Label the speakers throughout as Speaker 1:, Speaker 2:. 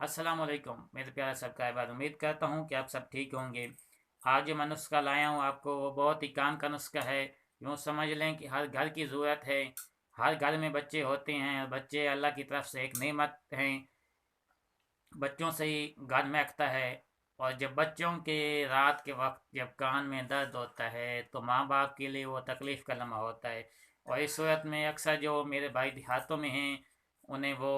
Speaker 1: अस्सलाम वालेकुम मेरे प्यारे सब्सक्राइबर। उम्मीद करता हूँ कि आप सब ठीक होंगे। आज जो मैं नुस्खा लाया हूँ आपको वो बहुत ही काम का नुस्खा है। यूँ समझ लें कि हर घर की ज़रूरत है। हर घर में बच्चे होते हैं, बच्चे अल्लाह की तरफ से एक नेमत हैं। बच्चों से ही घर महकता है। और जब बच्चों के रात के वक्त जब कान में दर्द होता है तो माँ बाप के लिए वो तकलीफ़ का लम्हा होता है। और इस सूरत में अक्सर जो मेरे भाई देहातों में हैं उन्हें वो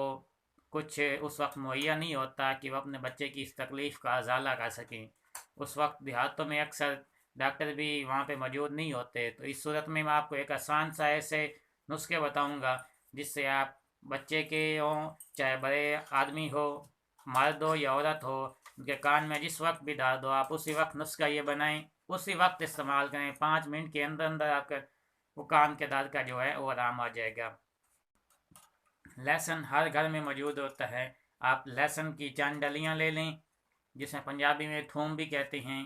Speaker 1: कुछ उस वक्त मुहैया नहीं होता कि वो अपने बच्चे की इस तकलीफ़ का अजाला कर सकें। उस वक्त देहातों में अक्सर डॉक्टर भी वहाँ पे मौजूद नहीं होते। तो इस सूरत में मैं आपको एक आसान सा ऐसे नुस्खे बताऊँगा जिससे आप बच्चे के हों चाहे बड़े आदमी हो, मर्द हो या औरत हो, उनके कान में जिस वक्त भी दर्द हो आप उसी वक्त नुस्खा ये बनाएं, उसी वक्त इस्तेमाल करें। 5 मिनट के अंदर अंदर आपका वो कान के दर्द का जो है वो आराम आ जाएगा। लहसुन हर घर में मौजूद होता है। आप लहसुन की चंद डलियाँ ले लें, जिसमें पंजाबी में थूम भी कहते हैं।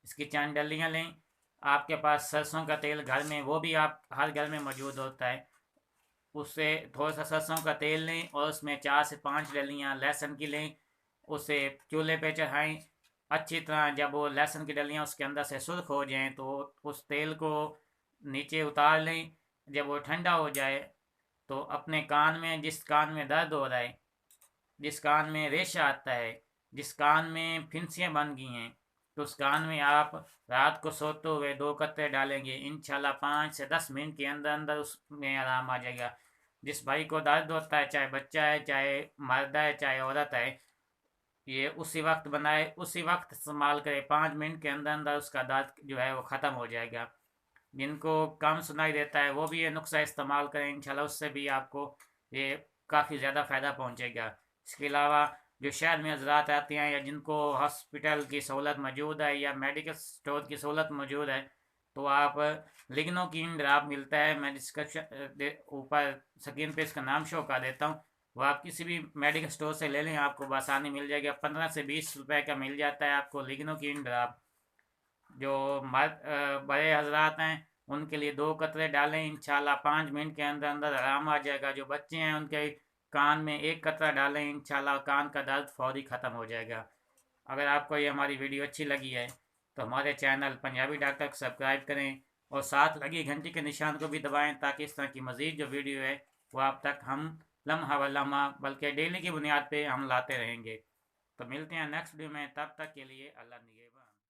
Speaker 1: इसकी चंद डलियाँ लें। आपके पास सरसों का तेल घर में वो भी आप हर घर में मौजूद होता है। उससे थोड़ा सा सरसों का तेल लें और उसमें 4 से 5 डलियाँ लहसुन की लें। उसे चूल्हे पे चढ़ाएं। अच्छी तरह जब वो लहसुन की डलियाँ उसके अंदर से सुर्ख हो जाएं तो उस तेल को नीचे उतार लें। जब वो ठंडा हो जाए तो अपने कान में, जिस कान में दर्द हो रहा है, जिस कान में रेशा आता है, जिस कान में फिंसियाँ बन गई हैं, तो उस कान में आप रात को सोते हुए 2 कतरे डालेंगे। इंशाल्लाह 5 से 10 मिनट के अंदर अंदर उसमें आराम आ जाएगा। जिस भाई को दर्द होता है, चाहे बच्चा है, चाहे मर्द है, चाहे औरत है, ये उसी वक्त बनाए, उसी वक्त इस्तेमाल करे। 5 मिनट के अंदर अंदर उसका दर्द जो है वो ख़त्म हो जाएगा। जिनको कम सुनाई देता है वो भी ये नुस्खा इस्तेमाल करें, इंशाल्लाह उससे भी आपको ये काफ़ी ज़्यादा फ़ायदा पहुंचेगा। इसके अलावा जो शहर में हजरात आते हैं या जिनको हॉस्पिटल की सहूलत मौजूद है या मेडिकल स्टोर की सहूलत मौजूद है, तो आप लिग्नोकीन ड्राप मिलता है, मैं डिस्क्रिप्शन ऊपर स्क्रीन पे इसका नाम शो कर देता हूँ। वो आप किसी भी मेडिकल स्टोर से ले लें, आपको बसानी मिल जाएगी। 15 से 20 रुपए का मिल जाता है आपको लिग्नोकीन ड्राप। जो बड़े हजरात हैं उनके लिए 2 कतरे डालें, इंशाल्लाह 5 मिनट के अंदर अंदर आराम आ जाएगा। जो बच्चे हैं उनके कान में 1 कतरा डालें, इंशाल्लाह कान का दर्द फौरी ख़त्म हो जाएगा। अगर आपको ये हमारी वीडियो अच्छी लगी है तो हमारे चैनल पंजाबी डॉक्टर को सब्सक्राइब करें और साथ लगी घंटी के निशान को भी दबाएं ताकि इस तरह की मज़ीद जो वीडियो है वो आप तक हम लम्हा व लम्हा बल्कि डेली की बुनियाद पे हम लाते रहेंगे। तो मिलते हैं नेक्स्ट वीडियो में, तब तक के लिए अल्लाह निगहबान।